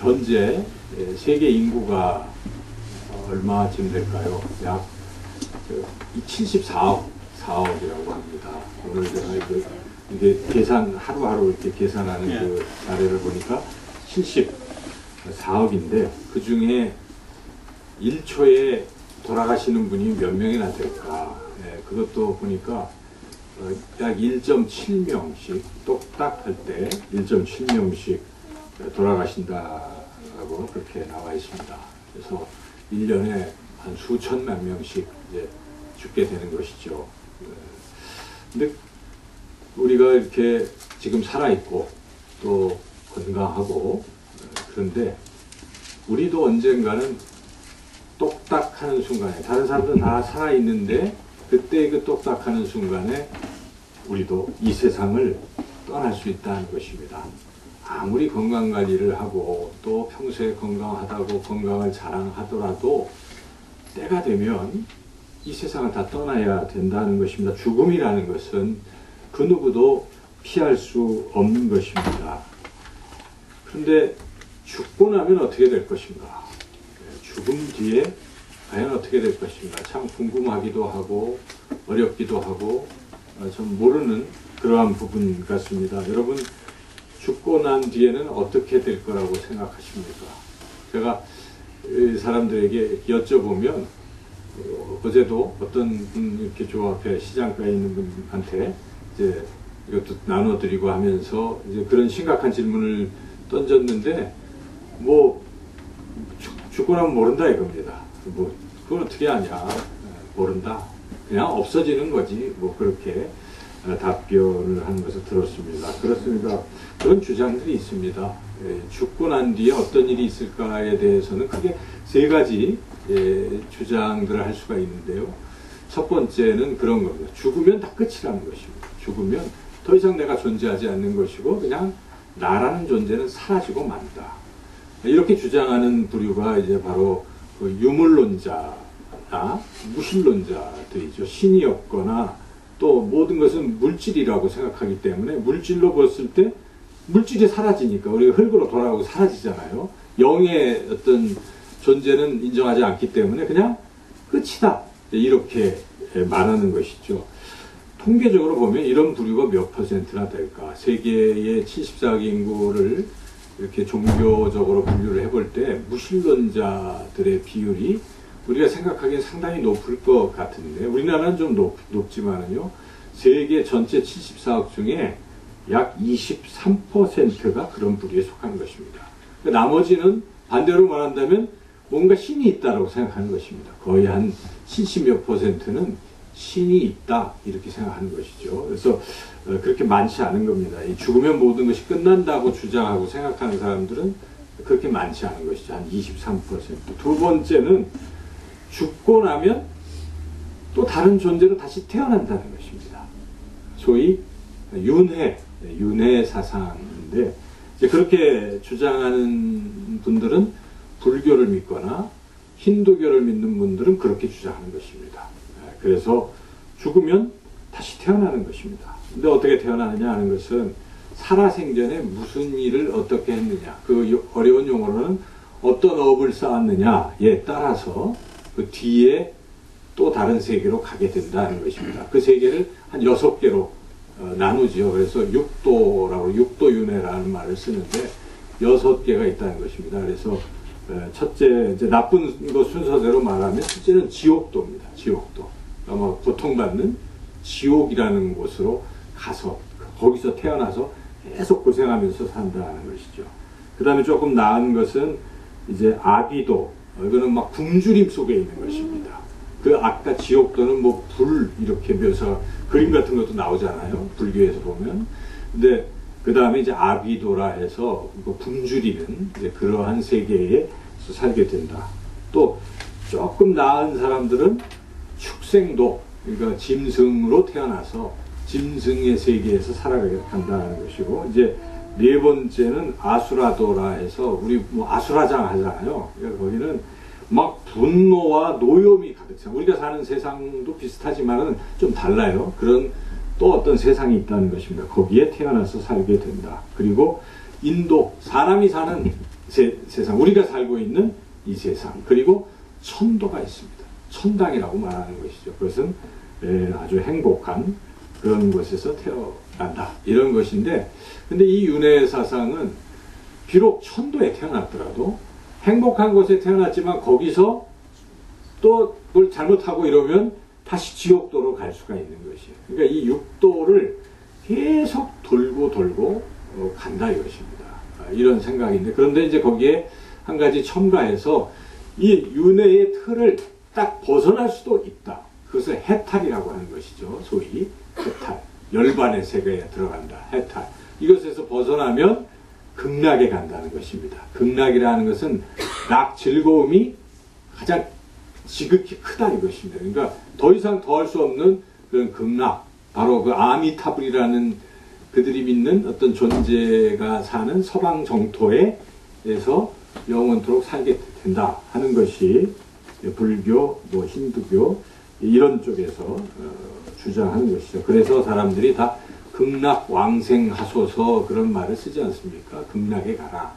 현재 세계 인구가 얼마쯤 될까요? 약 74억이라고 합니다. 오늘 제가 이게 계산 하루하루 이렇게 계산하는 그 자료를 보니까 74억인데 그 중에 1초에 돌아가시는 분이 몇 명이나 될까? 그것도 보니까 약 1.7명씩 똑딱할 때 1.7명씩 돌아가신다라고 그렇게 나와 있습니다. 그래서 1년에 한 수천만 명씩 이제 죽게 되는 것이죠. 근데 우리가 이렇게 지금 살아있고 또 건강하고 그런데 우리도 언젠가는 똑딱하는 순간에 다른 사람들은 다 살아있는데 그때 그 똑딱하는 순간에 우리도 이 세상을 떠날 수 있다는 것입니다. 아무리 건강관리를 하고 또 평소에 건강하다고 건강을 자랑하더라도 때가 되면 이 세상을 다 떠나야 된다는 것입니다. 죽음이라는 것은 그 누구도 피할 수 없는 것입니다. 그런데 죽고 나면 어떻게 될 것인가? 죽음 뒤에 과연 어떻게 될 것인가? 참 궁금하기도 하고 어렵기도 하고 좀 모르는 그러한 부분 같습니다. 여러분 죽고 난 뒤에는 어떻게 될 거라고 생각하십니까? 제가 사람들에게 여쭤보면 어제도 어떤 분 이렇게 저 앞에 시장가에 있는 분한테 이제 이것도 나눠드리고 하면서 이제 그런 심각한 질문을 던졌는데 뭐 죽고 나면 모른다 이겁니다. 뭐 그걸 어떻게 아냐? 모른다. 그냥 없어지는 거지. 뭐 그렇게 답변을 하는 것을 들었습니다. 그렇습니다. 그런 주장들이 있습니다. 죽고 난 뒤에 어떤 일이 있을까에 대해서는 크게 세 가지 주장들을 할 수가 있는데요. 첫 번째는 그런 겁니다. 죽으면 다 끝이라는 것입니다. 죽으면 더 이상 내가 존재하지 않는 것이고 그냥 나라는 존재는 사라지고 만다. 이렇게 주장하는 부류가 이제 바로 그 유물론자나 무신론자들이죠. 신이 없거나 또 모든 것은 물질이라고 생각하기 때문에 물질로 봤을 때 물질이 사라지니까 우리가 흙으로 돌아가고 사라지잖아요. 영의 어떤 존재는 인정하지 않기 때문에 그냥 끝이다. 이렇게 말하는 것이죠. 통계적으로 보면 이런 부류가 몇 퍼센트나 될까? 세계의 74억 인구를 이렇게 종교적으로 분류를 해볼 때 무신론자들의 비율이 우리가 생각하기엔 상당히 높을 것 같은데 우리나라는 좀 높지만은요. 세계 전체 74억 중에 약 23%가 그런 부류에 속하는 것입니다. 나머지는 반대로 말한다면 뭔가 신이 있다고 생각하는 것입니다. 거의 한 70몇 %는 신이 있다 이렇게 생각하는 것이죠. 그래서 그렇게 많지 않은 겁니다. 이 죽으면 모든 것이 끝난다고 주장하고 생각하는 사람들은 그렇게 많지 않은 것이죠. 한 23%. 두 번째는 죽고 나면 또 다른 존재로 다시 태어난다는 것입니다. 소위 윤회 사상인데 이제 그렇게 주장하는 분들은 불교를 믿거나 힌두교를 믿는 분들은 그렇게 주장하는 것입니다. 그래서 죽으면 다시 태어나는 것입니다. 근데 어떻게 태어나느냐 하는 것은 살아생전에 무슨 일을 어떻게 했느냐, 그 어려운 용어로는 어떤 업을 쌓았느냐에 따라서 그 뒤에 또 다른 세계로 가게 된다는 것입니다. 그 세계를 한 6개로 나누죠. 그래서 육도윤회라는 말을 쓰는데 6개가 있다는 것입니다. 그래서 첫째, 이제 나쁜 것 순서대로 말하면 첫째는 지옥도입니다. 지옥도. 아마 고통받는 지옥이라는 곳으로 가서 거기서 태어나서 계속 고생하면서 산다는 것이죠. 그 다음에 조금 나은 것은 이제 아비도. 이거는 막 굶주림 속에 있는 것입니다. 그 아까 지옥도는 뭐 불 이렇게 묘사 그림 같은 것도 나오잖아요. 불교에서 보면. 근데 그 다음에 이제 아비도라 해서 굶주리는 이제 그러한 세계에 살게 된다. 또 조금 나은 사람들은 축생도, 그러니까 짐승으로 태어나서 짐승의 세계에서 살아가게 한다는 것이고, 이제 네 번째는 아수라도라 해서 우리 뭐 아수라장 하잖아요. 그러니까 거기는 막 분노와 노염이 가득 차. 우리가 사는 세상도 비슷하지만은 좀 달라요. 그런 또 어떤 세상이 있다는 것입니다. 거기에 태어나서 살게 된다. 그리고 인도, 사람이 사는 세상, 우리가 살고 있는 이 세상, 그리고 천도가 있습니다. 천당이라고 말하는 것이죠. 그것은 아주 행복한 그런 곳에서 태어난다, 이런 것인데, 근데 이 윤회 사상은 비록 천도에 태어났더라도 행복한 곳에 태어났지만 거기서 또 뭘 잘못하고 이러면 다시 지옥도로 갈 수가 있는 것이에요. 그러니까 이 육도를 계속 돌고 간다 이것입니다. 이런 생각인데, 그런데 이제 거기에 한 가지 첨가해서 이 윤회의 틀을 딱 벗어날 수도 있다. 그것을 해탈이라고 하는 것이죠. 소위 해탈, 열반의 세계에 들어간다, 해탈. 이것에서 벗어나면 극락에 간다는 것입니다. 극락이라는 것은 즐거움이 가장 지극히 크다 이것입니다. 그러니까 더 이상 더할 수 없는 그런 극락, 바로 그 아미타불이라는 그들이 믿는 어떤 존재가 사는 서방 정토에서 영원토록 살게 된다 하는 것이 불교, 힌두교 이런 쪽에서 주장하는 것이죠. 그래서 사람들이 다 극락 왕생하소서 그런 말을 쓰지 않습니까? 극락에 가라.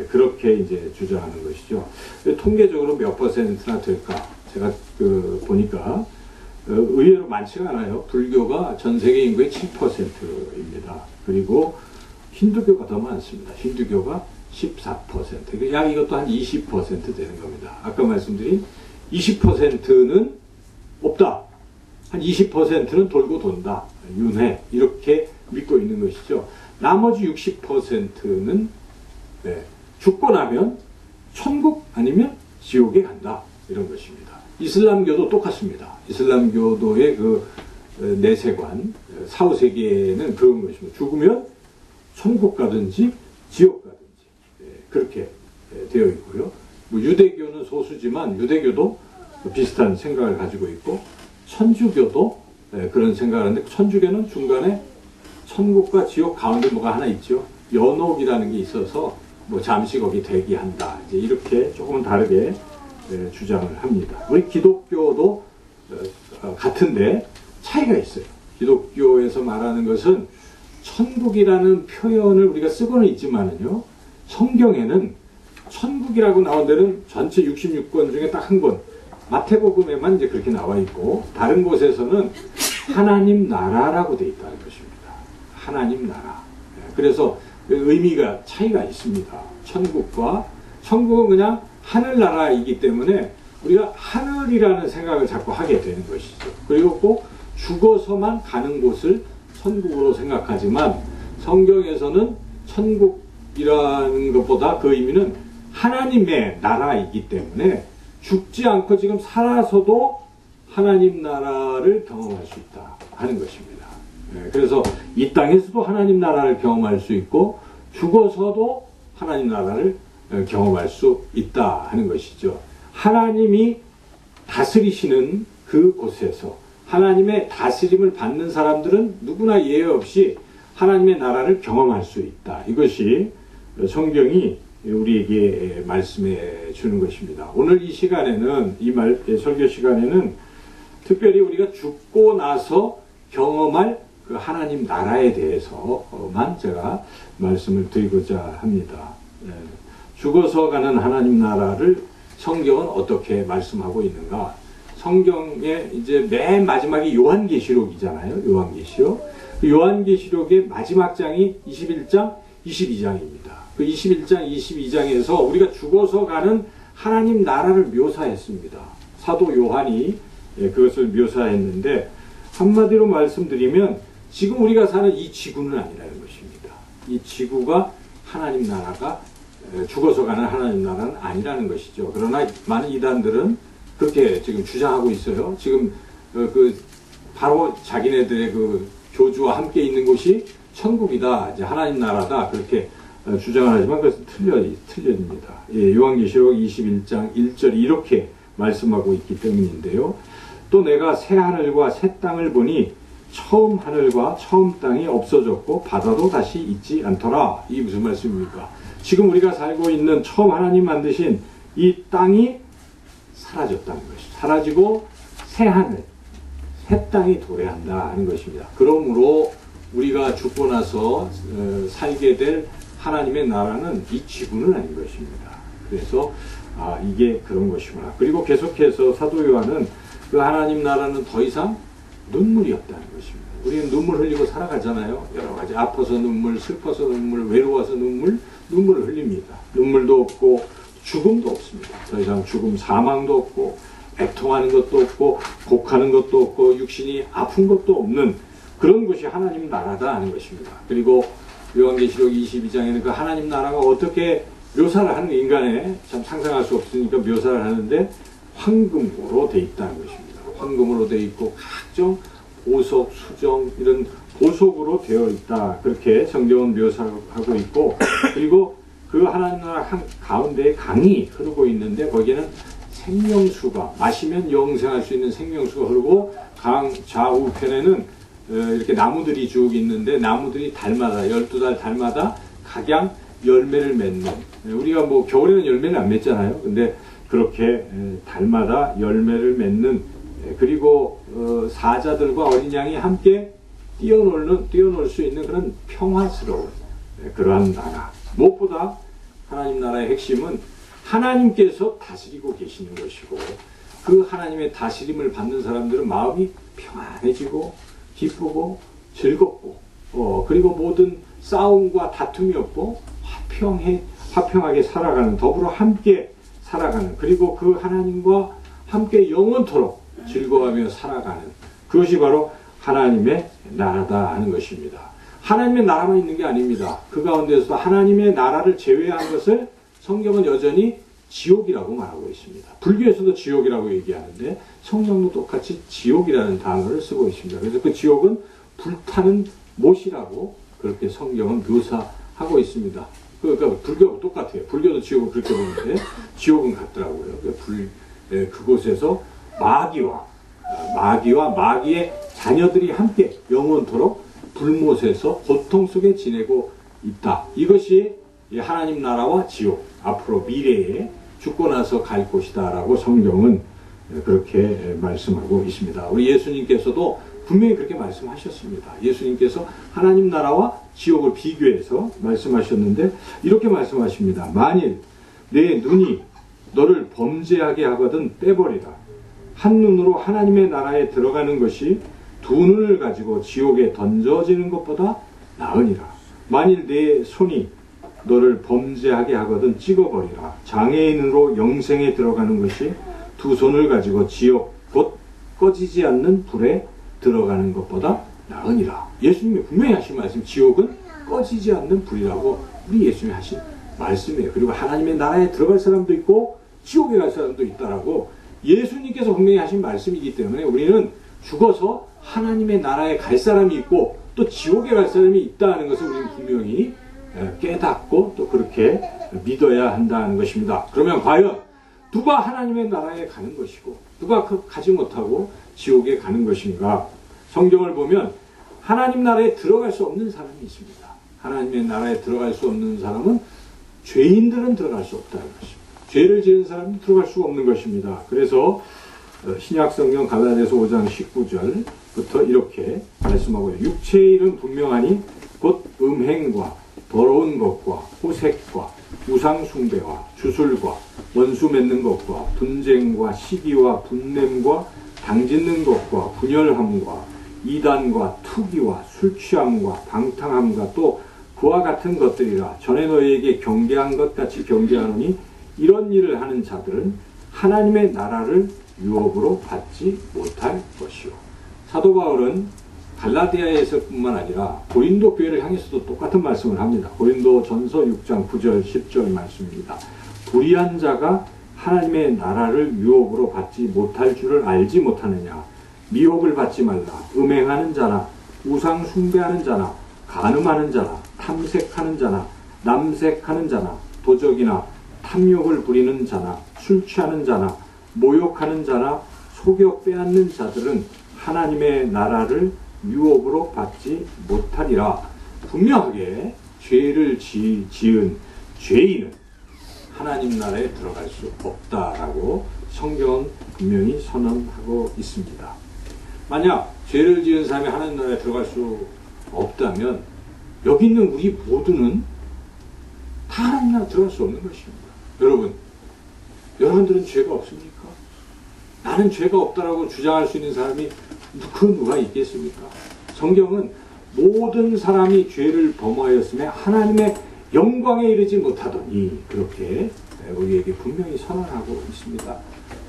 그렇게 이제 주장하는 것이죠. 통계적으로 몇 퍼센트나 될까? 제가 보니까 의외로 많지가 않아요. 불교가 전 세계 인구의 7%입니다. 그리고 힌두교가 더 많습니다. 힌두교가 14%. 약 이것도 한 20% 되는 겁니다. 아까 말씀드린 20%는 없다. 한 20%는 돌고 돈다. 윤회. 이렇게 믿고 있는 것이죠. 나머지 60%는 죽고 나면 천국 아니면 지옥에 간다. 이런 것입니다. 이슬람교도 똑같습니다. 이슬람교도의 그 내세관, 사후세계는 그런 것입니다. 죽으면 천국 가든지 지옥 가든지 그렇게 되어 있고요. 유대교는 소수지만 유대교도 비슷한 생각을 가지고 있고, 천주교도 그런 생각을 하는데, 천주교는 중간에 천국과 지옥 가운데 뭐가 하나 있죠. 연옥이라는 게 있어서 잠시 거기 대기한다. 이제 이렇게 조금은 다르게 주장을 합니다. 우리 기독교도 같은데 차이가 있어요. 기독교에서 말하는 것은 천국이라는 표현을 우리가 쓰고는 있지만은요, 성경에는 천국이라고 나온 데는 전체 66권 중에 딱 한 권, 마태복음에만 이제 그렇게 나와 있고, 다른 곳에서는 하나님 나라라고 되어 있다는 것입니다. 하나님 나라. 그래서 의미가 차이가 있습니다. 천국은 그냥 하늘나라이기 때문에 우리가 하늘이라는 생각을 자꾸 하게 되는 것이죠. 그리고 꼭 죽어서만 가는 곳을 천국으로 생각하지만, 성경에서는 천국이라는 것보다 그 의미는 하나님의 나라이기 때문에 죽지 않고 지금 살아서도 하나님 나라를 경험할 수 있다 하는 것입니다. 그래서 이 땅에서도 하나님 나라를 경험할 수 있고, 죽어서도 하나님 나라를 경험할 수 있다 하는 것이죠. 하나님이 다스리시는 그곳에서 하나님의 다스림을 받는 사람들은 누구나 예외 없이 하나님의 나라를 경험할 수 있다. 이것이 성경이 우리에게 말씀해 주는 것입니다. 오늘 이 시간에는, 설교 시간에는 특별히 우리가 죽고 나서 경험할 그 하나님 나라에 대해서만 제가 말씀을 드리고자 합니다. 죽어서 가는 하나님 나라를 성경은 어떻게 말씀하고 있는가? 성경의 이제 맨 마지막이 요한계시록이잖아요. 요한계시록. 그 요한계시록의 마지막 장이 21장, 22장입니다. 그 21장, 22장에서 우리가 죽어서 가는 하나님 나라를 묘사했습니다. 사도 요한이 그것을 묘사했는데, 한마디로 말씀드리면 지금 우리가 사는 이 지구는 아니라는 것입니다. 이 지구가 하나님 나라가, 죽어서 가는 하나님 나라는 아니라는 것이죠. 그러나 많은 이단들은 그렇게 지금 주장하고 있어요. 지금 바로 자기네들의 그 교주와 함께 있는 곳이 천국이다, 이제 하나님 나라다, 그렇게 주장을 하지만 그것은 틀립니다. 요한계시록 21장 1절이 이렇게 말씀하고 있기 때문인데요. 또 내가 새 하늘과 새 땅을 보니 처음 하늘과 처음 땅이 없어졌고 바다도 다시 있지 않더라. 이게 무슨 말씀입니까? 지금 우리가 살고 있는 처음 하나님 만드신 이 땅이 사라졌다는 것이죠. 사라지고 새 하늘, 새 땅이 도래한다 하는 것입니다. 그러므로 우리가 죽고 나서 살게 될 하나님의 나라는 이 지구는 아닌 것입니다. 그래서 이게 그런 것이구나. 그리고 계속해서 사도 요한은 그 하나님 나라는 더 이상 눈물이 없다는 것입니다. 우리는 눈물 흘리고 살아가잖아요. 여러 가지 아파서 눈물, 슬퍼서 눈물, 외로워서 눈물을 흘립니다. 눈물도 없고 죽음도 없습니다. 더 이상 죽음, 사망도 없고 애통하는 것도 없고 곡하는 것도 없고 육신이 아픈 것도 없는 그런 것이 하나님 나라다 하는 것입니다. 그리고 요한계시록 22장에는 그 하나님 나라가 어떻게 묘사를 하는 인간의 참 상상할 수 없으니까 묘사를 하는데 황금으로 돼 있다는 것입니다. 황금으로 돼 있고 각종 보석, 수정 이런 보석으로 되어 있다. 그렇게 성경은 묘사하고 있고 그리고 그 하나님 나라 한 가운데에 강이 흐르고 있는데 거기에는 생명수가 마시면 영생할 수 있는 생명수가 흐르고 강 좌우편에는 이렇게 나무들이 쭉 있는데 나무들이 달마다 12달 달마다 각양 열매를 맺는 우리가 뭐 겨울에는 열매를 안 맺잖아요. 근데 그렇게 달마다 열매를 맺는 그리고 사자들과 어린 양이 함께 뛰어놀 수 있는 그런 평화스러운 그러한 나라. 무엇보다 하나님 나라의 핵심은 하나님께서 다스리고 계시는 것이고 그 하나님의 다스림을 받는 사람들은 마음이 평안해지고 기쁘고 즐겁고 그리고 모든 싸움과 다툼이 없고 화평하게 살아가는 더불어 함께 살아가는 그리고 그 하나님과 함께 영원토록 즐거워하며 살아가는 그것이 바로 하나님의 나라다 하는 것입니다. 하나님의 나라만 있는 게 아닙니다. 그 가운데서 하나님의 나라를 제외한 것을 성경은 여전히 지옥이라고 말하고 있습니다. 불교에서도 지옥이라고 얘기하는데 성경도 똑같이 지옥이라는 단어를 쓰고 있습니다. 그래서 그 지옥은 불타는 못이라고 그렇게 성경은 묘사하고 있습니다. 그러니까 불교하고 똑같아요. 불교도 지옥을 그렇게 보는데 지옥은 같더라고요. 그곳에서 마귀와 마귀의 자녀들이 함께 영원토록 불못에서 고통 속에 지내고 있다. 이것이 하나님 나라와 지옥, 앞으로 미래에 죽고 나서 갈 곳이다 라고 성경은 그렇게 말씀하고 있습니다. 우리 예수님께서도 분명히 그렇게 말씀하셨습니다. 예수님께서 하나님 나라와 지옥을 비교해서 말씀하셨는데 이렇게 말씀하십니다. 만일 내 눈이 너를 범죄하게 하거든 빼버리라. 한 눈으로 하나님의 나라에 들어가는 것이 두 눈을 가지고 지옥에 던져지는 것보다 나으니라. 만일 내 손이 너를 범죄하게 하거든 찍어버리라. 장애인으로 영생에 들어가는 것이 두 손을 가지고 지옥 곧 꺼지지 않는 불에 들어가는 것보다 나으니라. 예수님이 분명히 하신 말씀, 지옥은 꺼지지 않는 불이라고 우리 예수님이 하신 말씀이에요. 그리고 하나님의 나라에 들어갈 사람도 있고 지옥에 갈 사람도 있다라고 예수님께서 분명히 하신 말씀이기 때문에 우리는 죽어서 하나님의 나라에 갈 사람이 있고 또 지옥에 갈 사람이 있다는 것을 우리는 분명히 깨닫고 또 그렇게 믿어야 한다는 것입니다. 그러면 과연 누가 하나님의 나라에 가는 것이고 누가 가지 못하고 지옥에 가는 것인가? 성경을 보면 하나님 나라에 들어갈 수 없는 사람이 있습니다. 하나님의 나라에 들어갈 수 없는 사람은 죄인들은 들어갈 수 없다는 것입니다. 죄를 지은 사람은 들어갈 수 없는 것입니다. 그래서 신약성경 갈라디아서 5장 19절부터 이렇게 말씀하고요. 육체의 일은 분명하니 곧 음행과 더러운 것과 호색과 우상숭배와 주술과 원수 맺는 것과 분쟁과 시기와 분냄과 당짓는 것과 분열함과 이단과 투기와 술취함과 방탕함과 또 그와 같은 것들이라. 전에 너희에게 경계한 것 같이 경계하노니 이런 일을 하는 자들은 하나님의 나라를 유업으로 받지 못할 것이요. 사도 바울은 갈라디아에서뿐만 아니라 고린도 교회를 향해서도 똑같은 말씀을 합니다. 고린도 전서 6장 9절 10절 말씀입니다. 불의한 자가 하나님의 나라를 유업으로 받지 못할 줄을 알지 못하느냐. 미혹을 받지 말라. 음행하는 자나 우상 숭배하는 자나 간음하는 자나 탐색하는 자나 남색하는 자나 도적이나 탐욕을 부리는 자나 술 취하는 자나 모욕하는 자나 속여 빼앗는 자들은 하나님의 나라를 유업으로 받지 못하리라. 분명하게 죄를 지은 죄인은 하나님 나라에 들어갈 수 없다라고 성경은 분명히 선언하고 있습니다. 만약 죄를 지은 사람이 하나님 나라에 들어갈 수 없다면 여기 있는 우리 모두는 다 하나님 나라 들어갈 수 없는 것입니다. 여러분들은 죄가 없습니까? 나는 죄가 없다라고 주장할 수 있는 사람이 누가 있겠습니까? 성경은 모든 사람이 죄를 범하였음에 하나님의 영광에 이르지 못하더니 그렇게 우리에게 분명히 선언하고 있습니다.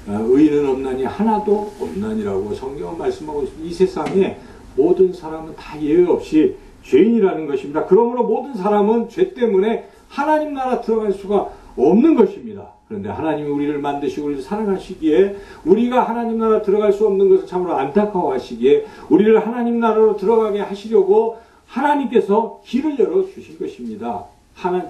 의인은 없나니 하나도 없나니라고 성경은 말씀하고 있습니다. 이 세상에 모든 사람은 다 예외 없이 죄인이라는 것입니다. 그러므로 모든 사람은 죄 때문에 하나님 나라 들어갈 수가 없는 것입니다. 그런데 하나님이 우리를 만드시고 우리를 사랑하시기에 우리가 하나님 나라 들어갈 수 없는 것을 참으로 안타까워하시기에 우리를 하나님 나라로 들어가게 하시려고 하나님께서 길을 열어주신 것입니다.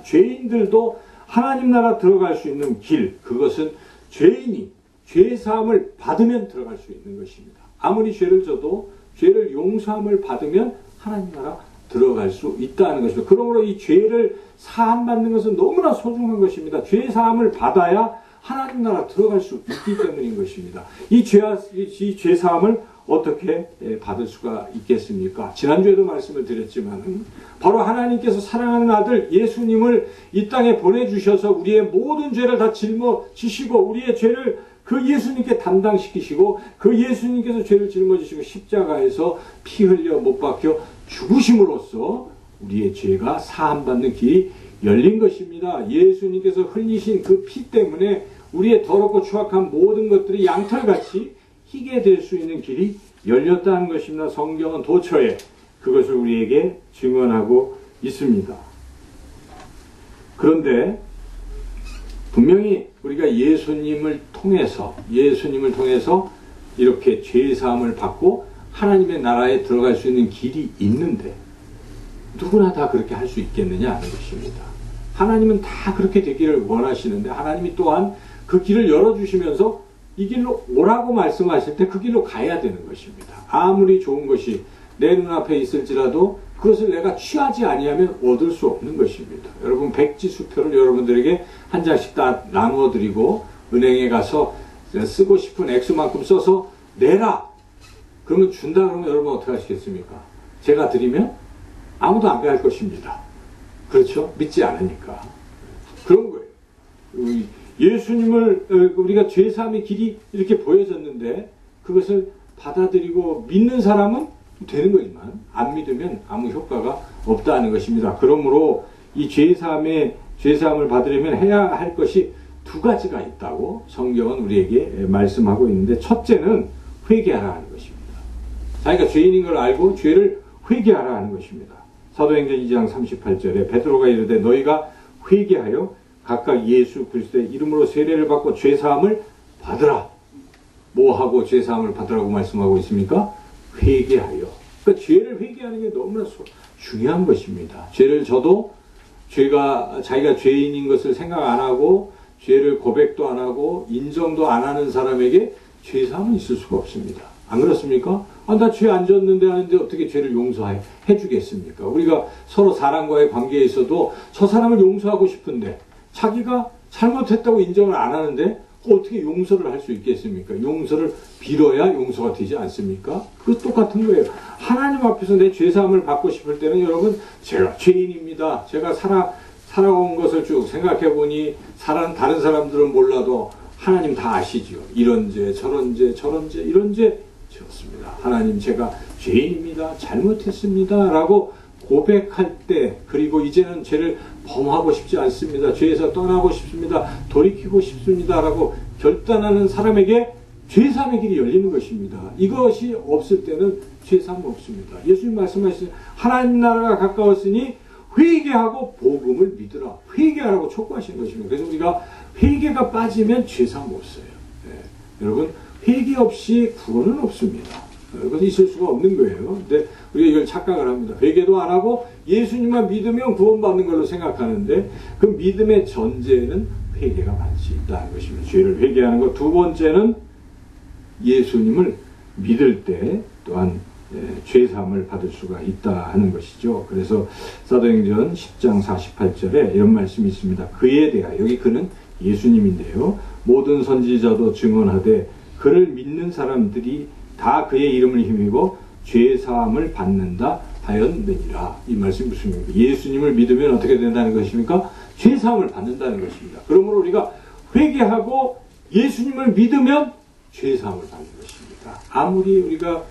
죄인들도 하나님 나라 들어갈 수 있는 길, 그것은 죄인이 죄사함을 받으면 들어갈 수 있는 것입니다. 아무리 죄를 져도 죄를 용서함을 받으면 하나님 나라 들어갈 수 있다는 것입니다. 그러므로 이 죄를 사함받는 것은 너무나 소중한 것입니다. 죄 사함을 받아야 하나님 나라 들어갈 수 있기 때문인 것입니다. 이 죄 사함을 어떻게 받을 수가 있겠습니까? 지난주에도 말씀을 드렸지만 바로 하나님께서 사랑하는 아들 예수님을 이 땅에 보내주셔서 우리의 모든 죄를 다 짊어지시고 우리의 죄를 그 예수님께 담당시키시고 그 예수님께서 죄를 짊어지시고 십자가에서 피 흘려 못 박혀 죽으심으로써 우리의 죄가 사함받는 길이 열린 것입니다. 예수님께서 흘리신 그 피 때문에 우리의 더럽고 추악한 모든 것들이 양털같이 희게 될 수 있는 길이 열렸다는 것입니다. 성경은 도처에 그것을 우리에게 증언하고 있습니다. 그런데 분명히 우리가 예수님을 통해서 이렇게 죄사함을 받고 하나님의 나라에 들어갈 수 있는 길이 있는데 누구나 다 그렇게 할 수 있겠느냐 하는 것입니다. 하나님은 다 그렇게 되기를 원하시는데 하나님이 또한 그 길을 열어주시면서 이 길로 오라고 말씀하실 때 그 길로 가야 되는 것입니다. 아무리 좋은 것이 내 눈앞에 있을지라도 그것을 내가 취하지 아니하면 얻을 수 없는 것입니다. 여러분 백지수표를 여러분들에게 한 장씩 다 나누어 드리고 은행에 가서 쓰고 싶은 액수만큼 써서 내라. 그러면 준다 그러면 여러분 어떻게 하시겠습니까? 제가 드리면 아무도 안 갈 것입니다. 그렇죠? 믿지 않으니까. 그런 거예요. 예수님을 우리가 죄사함의 길이 이렇게 보여졌는데 그것을 받아들이고 믿는 사람은 되는 거지만 안 믿으면 아무 효과가 없다는 것입니다. 그러므로 이 죄사함을 받으려면 해야 할 것이 두 가지가 있다고 성경은 우리에게 말씀하고 있는데 첫째는 회개하라 는 것입니다. 자기가 죄인인 걸 알고 죄를 회개하라 하는 것입니다. 사도행전 2장 38절에 베드로가 이르되 너희가 회개하여 각각 예수 그리스도의 이름으로 세례를 받고 죄사함을 받으라. 뭐하고 죄사함을 받으라고 말씀하고 있습니까? 회개하여. 그러니까 죄를 회개하는 게 너무나 중요한 것입니다. 죄를 져도 자기가 죄인인 것을 생각 안 하고 죄를 고백도 안 하고 인정도 안 하는 사람에게 죄사함은 있을 수가 없습니다. 안 그렇습니까? 나 죄 안 졌는데 하는데 어떻게 죄를 용서해 주겠습니까? 우리가 서로 사람과의 관계에 있어도 저 사람을 용서하고 싶은데 자기가 잘못했다고 인정을 안 하는데 어떻게 용서를 할 수 있겠습니까? 용서를 빌어야 용서가 되지 않습니까? 그것 똑같은 거예요. 하나님 앞에서 내 죄사함을 받고 싶을 때는 여러분 제가 죄인입니다. 제가 살아온 것을 쭉 생각해 보니 다른 사람들은 몰라도 하나님 다 아시죠. 이런 죄 저런 죄 이런 죄 지었습니다. 하나님 제가 죄인입니다. 잘못했습니다. 라고 고백할 때 그리고 이제는 죄를 범하고 싶지 않습니다. 죄에서 떠나고 싶습니다. 돌이키고 싶습니다. 라고 결단하는 사람에게 죄사함의 길이 열리는 것입니다. 이것이 없을 때는 죄사함 없습니다. 예수님 말씀하신 하나님 나라가 가까웠으니 회개하고 복음을 믿으라. 회개하라고 촉구하시는 것입니다. 그래서 우리가 회개가 빠지면 죄사함 없어요. 여러분 회개 없이 구원은 없습니다. 그것은 있을 수가 없는 거예요. 근데 우리가 이걸 착각을 합니다. 회개도 안 하고 예수님만 믿으면 구원받는 걸로 생각하는데 그 믿음의 전제는 회개가 반드시 있다는 것입니다. 죄를 회개하는 것. 두 번째는 예수님을 믿을 때 또한 죄사함을 받을 수가 있다 하는 것이죠. 그래서 사도행전 10장 48절에 이런 말씀이 있습니다. 그에 대하여 여기 그는 예수님인데요. 모든 선지자도 증언하되 그를 믿는 사람들이 다 그의 이름을 힘입어 죄사함을 받는다 하였느니라. 이 말씀이 무슨 말입니까? 예수님을 믿으면 어떻게 된다는 것입니까? 죄사함을 받는다는 것입니다. 그러므로 우리가 회개하고 예수님을 믿으면 죄사함을 받는 것입니다. 아무리 우리가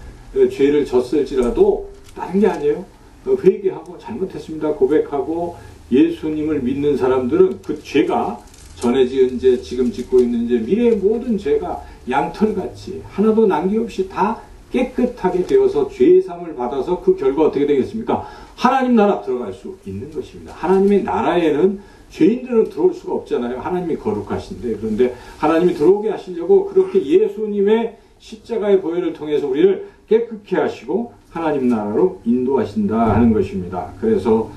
죄를 졌을지라도 다른 게 아니에요. 회개하고 잘못했습니다 고백하고 예수님을 믿는 사람들은 그 죄가 전에 지은 죄, 지금 짓고 있는 죄, 미래의 모든 죄가 양털같이 하나도 남김없이 다 깨끗하게 되어서 죄사함을 받아서 그 결과 어떻게 되겠습니까? 하나님 나라 들어갈 수 있는 것입니다. 하나님의 나라에는 죄인들은 들어올 수가 없잖아요. 하나님이 거룩하신데. 그런데 하나님이 들어오게 하시려고 그렇게 예수님의 십자가의 보혈을 통해서 우리를 깨끗게 하시고 하나님 나라로 인도하신다 하는 것입니다. 그래서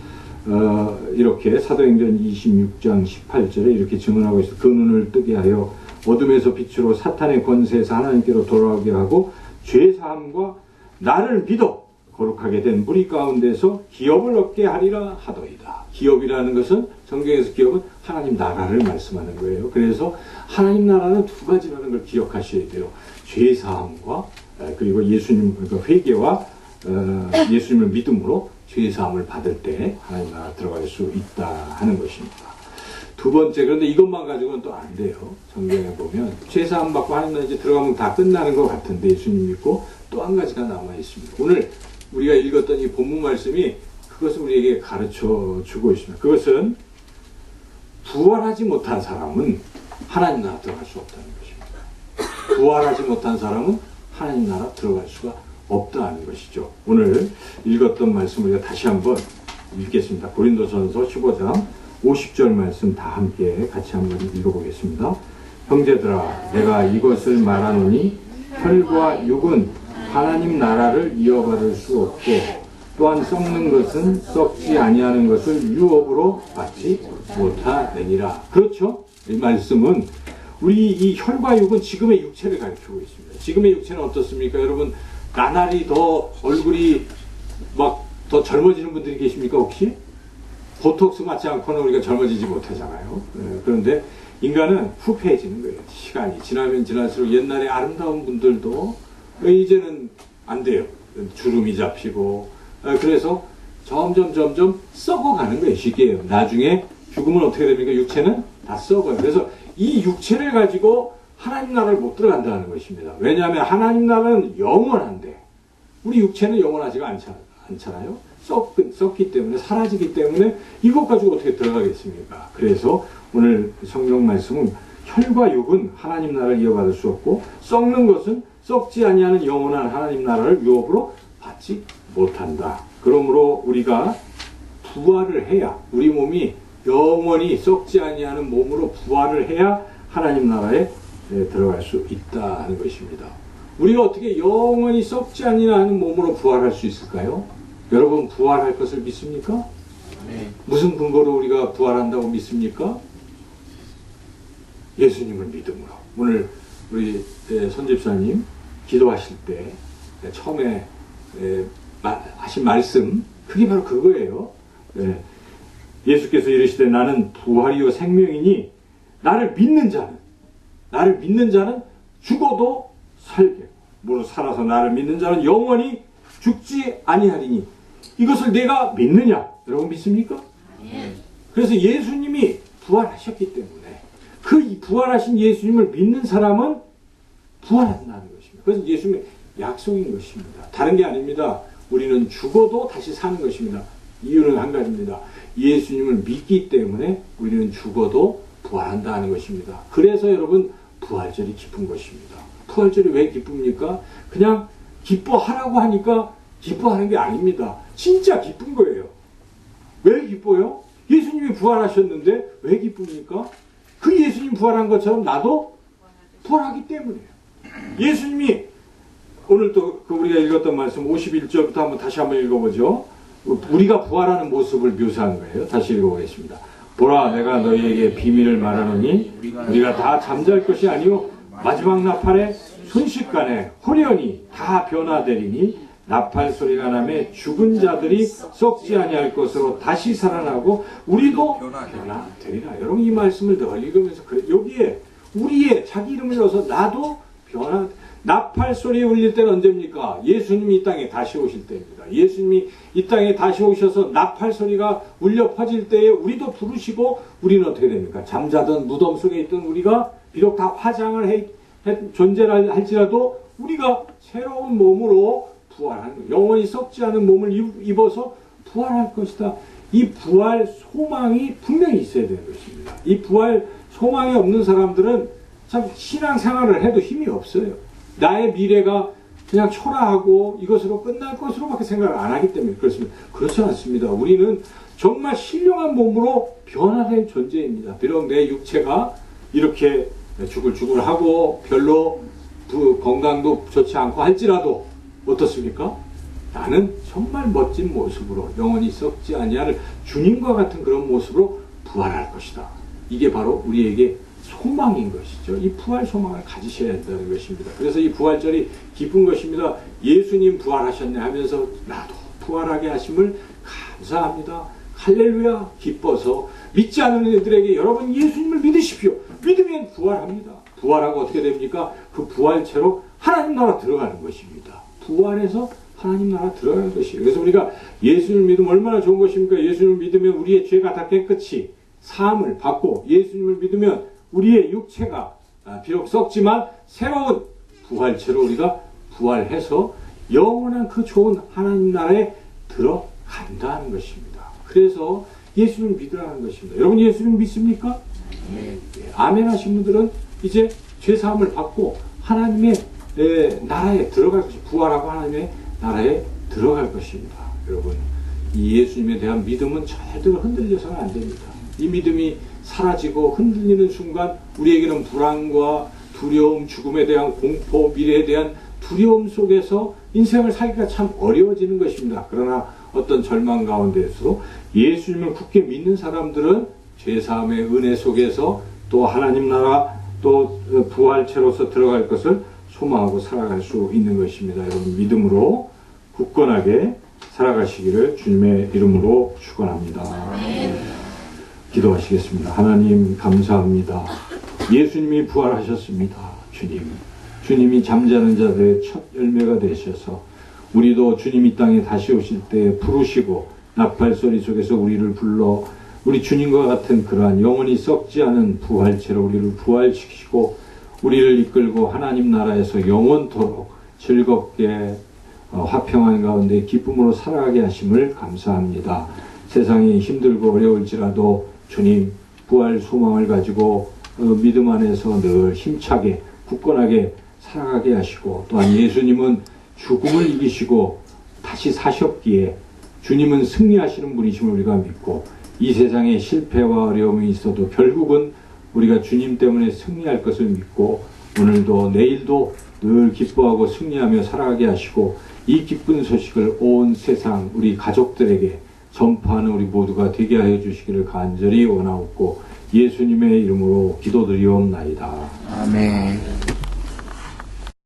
이렇게 사도행전 26장 18절에 이렇게 증언하고 있어요. 그 눈을 뜨게 하여 어둠에서 빛으로 사탄의 권세에서 하나님께로 돌아오게 하고 죄사함과 나를 믿어 거룩하게 된 무리 가운데서 기업을 얻게 하리라 하더이다. 기업이라는 것은 성경에서 기업은 하나님 나라를 말씀하는 거예요. 그래서 하나님 나라는 두 가지라는 걸 기억하셔야 돼요. 죄사함과 그리고 예수님 그러니까 회개와 예수님을 믿음으로 죄사함을 받을 때 하나님 나라 들어갈 수 있다 하는 것입니다. 두 번째, 그런데 이것만 가지고는 또 안 돼요. 성경에 보면 죄사함 받고 하나님 나라 이제 들어가면 다 끝나는 것 같은데 예수님 믿고 또 한 가지가 남아 있습니다. 오늘 우리가 읽었던 이 본문 말씀이 그것을 우리에게 가르쳐 주고 있습니다. 그것은 부활하지 못한 사람은 하나님 나라 들어갈 수 없다는 것입니다. 부활하지 못한 사람은 하나님 나라 들어갈 수가 없다는 것이죠. 오늘 읽었던 말씀을 우리가 다시 한번 읽겠습니다. 고린도전서 15장 50절 말씀 다 함께 같이 한번 읽어보겠습니다. 형제들아 내가 이것을 말하노니 혈과 육은 하나님 나라를 이어받을 수 없고 또한 썩는 것은 썩지 아니하는 것을 유업으로 받지 못하느니라. 그렇죠? 이 말씀은 우리 이 혈과 육은 지금의 육체를 가리키고 있습니다. 지금의 육체는 어떻습니까? 여러분 나날이 더 얼굴이 막 더 젊어지는 분들이 계십니까 혹시? 보톡스 맞지 않고는 우리가 젊어지지 못하잖아요. 그런데 인간은 후패해지는 거예요. 시간이 지나면 지날수록 옛날에 아름다운 분들도 이제는 안 돼요. 주름이 잡히고 그래서 점점 썩어가는 거예요. 쉽게 나중에 죽으면 어떻게 됩니까? 육체는 다 썩어요. 그래서 이 육체를 가지고 하나님 나라를 못 들어간다는 것입니다. 왜냐하면 하나님 나라는 영원한데 우리 육체는 영원하지가 않잖아요. 썩기 때문에 사라지기 때문에 이것 가지고 어떻게 들어가겠습니까? 그래서 오늘 성경 말씀은 혈과 육은 하나님 나라를 이어받을 수 없고 썩는 것은 썩지 아니하는 영원한 하나님 나라를 유업으로 받지 못한다. 그러므로 우리가 부활을 해야 우리 몸이 영원히 썩지 아니하는 몸으로 부활을 해야 하나님 나라에 들어갈 수 있다 하는 것입니다. 우리가 어떻게 영원히 썩지 아니하는 몸으로 부활할 수 있을까요? 여러분 부활할 것을 믿습니까? 네. 무슨 근거로 우리가 부활한다고 믿습니까? 예수님을 믿음으로. 오늘 우리 손집사님 기도하실 때 처음에 하신 말씀 그게 바로 그거예요. 예수께서 이르시되 나는 부활이요 생명이니 나를 믿는 자는 죽어도 살게 무릇 살아서 나를 믿는 자는 영원히 죽지 아니하리니 이것을 내가 믿느냐? 여러분 믿습니까? 그래서 예수님이 부활하셨기 때문에 그 부활하신 예수님을 믿는 사람은 부활한다는 것입니다. 그래서 예수님의 약속인 것입니다. 다른 게 아닙니다. 우리는 죽어도 다시 사는 것입니다. 이유는 한 가지입니다. 예수님을 믿기 때문에 우리는 죽어도 부활한다는 것입니다. 그래서 여러분 부활절이 기쁜 것입니다. 부활절이 왜 기쁩니까? 그냥 기뻐하라고 하니까 기뻐하는 게 아닙니다. 진짜 기쁜 거예요. 왜 기뻐요? 예수님이 부활하셨는데 왜 기쁩니까? 그 예수님 부활한 것처럼 나도 부활하기 때문이에요. 예수님이 오늘 또 우리가 읽었던 말씀 51절부터 한번 다시 한번 읽어보죠. 우리가 부활하는 모습을 묘사한 거예요. 다시 읽어보겠습니다. 보라 내가 너희에게 비밀을 말하노니 우리가 다 잠잘 것이 아니요 마지막 나팔에 순식간에 호련히 다 변화되리니 나팔 소리가 나매 죽은 자들이 썩지 아니할 것으로 다시 살아나고 우리도 변화되리라. 여러분 이 말씀을 더 읽으면서 여기에 우리의 자기 이름을 넣어서 나도 나팔 소리 울릴 때는 언제입니까? 예수님이 이 땅에 다시 오실 때입니다. 예수님이 이 땅에 다시 오셔서 나팔 소리가 울려 퍼질 때에 우리도 부르시고 우리는 어떻게 됩니까? 잠자던 무덤 속에 있던 우리가 비록 다 화장을 존재를 할지라도 우리가 새로운 몸으로 부활하는 거예요. 영원히 썩지 않은 몸을 입어서 부활할 것이다. 이 부활 소망이 분명히 있어야 되는 것입니다. 이 부활 소망이 없는 사람들은 참 신앙생활을 해도 힘이 없어요. 나의 미래가 그냥 초라하고 이것으로 끝날 것으로밖에 생각을 안 하기 때문에 그렇습니다. 그렇지 않습니다. 우리는 정말 신령한 몸으로 변화될 존재입니다. 비록 내 육체가 이렇게 주글주글하고 별로 건강도 좋지 않고 할지라도 어떻습니까? 나는 정말 멋진 모습으로 영원히 썩지 아니할 주님과 같은 그런 모습으로 부활할 것이다. 이게 바로 우리에게 소망인 것이죠. 이 부활 소망을 가지셔야 한다는 것입니다. 그래서 이 부활절이 기쁜 것입니다. 예수님 부활하셨네 하면서 나도 부활하게 하심을 감사합니다. 할렐루야 기뻐서 믿지 않는 이들에게 여러분 예수님을 믿으십시오. 믿으면 부활합니다. 부활하고 어떻게 됩니까? 그 부활체로 하나님 나라 들어가는 것입니다. 부활해서 하나님 나라 들어가는 것이에요. 그래서 우리가 예수님을 믿으면 얼마나 좋은 것입니까? 예수님을 믿으면 우리의 죄가 다 깨끗이 사함을 받고 예수님을 믿으면 우리의 육체가 비록 썩지만 새로운 부활체로 우리가 부활해서 영원한 그 좋은 하나님 나라에 들어간다는 것입니다. 그래서 예수님을 믿으라는 것입니다. 여러분 예수님 믿습니까? 네. 아멘 하신 분들은 이제 죄사함을 받고 하나님의 나라에 들어갈 것입니다. 부활하고 하나님의 나라에 들어갈 것입니다. 여러분 이 예수님에 대한 믿음은 절대로 흔들려서는 안 됩니다. 이 믿음이 사라지고 흔들리는 순간 우리에게는 불안과 두려움, 죽음에 대한 공포, 미래에 대한 두려움 속에서 인생을 살기가 참 어려워지는 것입니다. 그러나 어떤 절망 가운데서 예수님을 굳게 믿는 사람들은 죄사함의 은혜 속에서 또 하나님 나라 또 부활체로서 들어갈 것을 소망하고 살아갈 수 있는 것입니다. 여러분 믿음으로 굳건하게 살아가시기를 주님의 이름으로 축원합니다. 기도하시겠습니다. 하나님 감사합니다. 예수님이 부활하셨습니다. 주님이 잠자는 자들의 첫 열매가 되셔서 우리도 주님 이 땅에 다시 오실 때 부르시고 나팔소리 속에서 우리를 불러 우리 주님과 같은 그러한 영원히 썩지 않은 부활체로 우리를 부활시키시고 우리를 이끌고 하나님 나라에서 영원토록 즐겁게 화평한 가운데 기쁨으로 살아가게 하심을 감사합니다. 세상이 힘들고 어려울지라도 주님 부활 소망을 가지고 믿음 안에서 늘 힘차게 굳건하게 살아가게 하시고 또한 예수님은 죽음을 이기시고 다시 사셨기에 주님은 승리하시는 분이심을 우리가 믿고 이 세상에 실패와 어려움이 있어도 결국은 우리가 주님 때문에 승리할 것을 믿고 오늘도 내일도 늘 기뻐하고 승리하며 살아가게 하시고 이 기쁜 소식을 온 세상 우리 가족들에게 전파하는 우리 모두가 되게 하여 주시기를 간절히 원하옵고 예수님의 이름으로 기도드리옵나이다. 아멘.